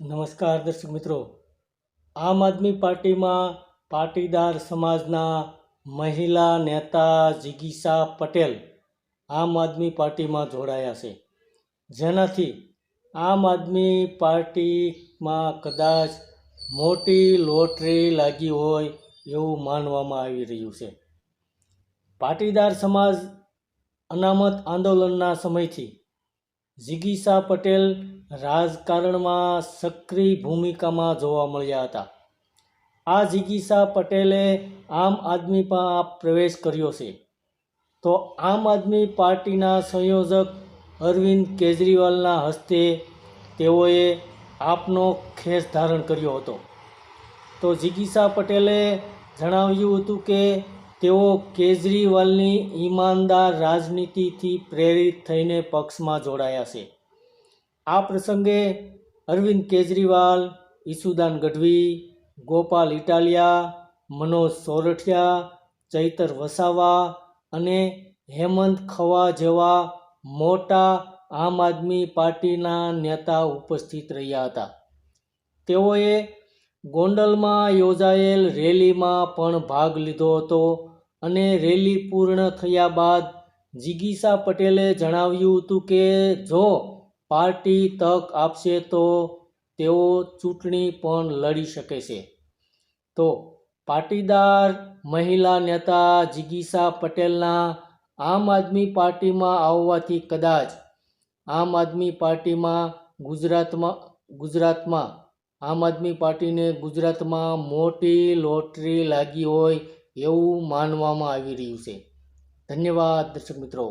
નમસ્કાર દર્શક મિત્રો, આમ આદમી પાર્ટીમાં પાટીદાર સમાજના મહિલા નેતા જિગીશા પટેલ આમ આદમી પાર્ટીમાં જોડાયા છે, જેનાથી આમ આદમી પાર્ટીમાં કદાચ મોટી લોટરી લાગી હોય એવું માનવામાં આવી રહ્યું છે. પાટીદાર સમાજ અનામત આંદોલનના સમયથી જિગીશા પટેલ રાજકારણમાં સક્રિય ભૂમિકામાં જોવા મળ્યા હતા. આ જિગીશા પટેલે આમ આદમીમાં પ્રવેશ કર્યો છે, તો આમ આદમી પાર્ટીના સંયોજક અરવિંદ કેજરીવાલના હસ્તે તેઓએ આપનો ખેસ ધારણ કર્યો હતો. તો જિગીશા પટેલે જણાવ્યું હતું કે તેઓ કેજરીવાલની ઈમાનદાર રાજનીતિથી પ્રેરિત થઈને પક્ષમાં જોડાયા છે. આ પ્રસંગે અરવિંદ કેજરીવાલ, ઈસુદાન ગઢવી, ગોપાલ ઇટાલિયા, મનોજ સોરઠિયા, ચૈતર વસાવા અને હેમંત ખવા જેવા મોટા આમ આદમી પાર્ટીના નેતા ઉપસ્થિત રહ્યા હતા. તેઓએ ગોંડલમાં યોજાયેલ રેલીમાં પણ ભાગ લીધો હતો અને રેલી પૂર્ણ થયા બાદ જિગીશા પટેલે જણાવ્યું હતું કે જો પાર્ટી તક આપશે તો તેઓ ચૂંટણી પણ લડી શકે છે. તો પાટીદાર મહિલા નેતા જિગીશા પટેલના આમ આદમી પાર્ટીમાં આવવાથી કદાચ આમ આદમી પાર્ટીમાં ગુજરાતમાં આમ આદમી પાર્ટીને ગુજરાતમાં મોટી લોટરી લાગી હોય એવું માનવામાં આવી રહ્યું છે. ધન્યવાદ દર્શક મિત્રો.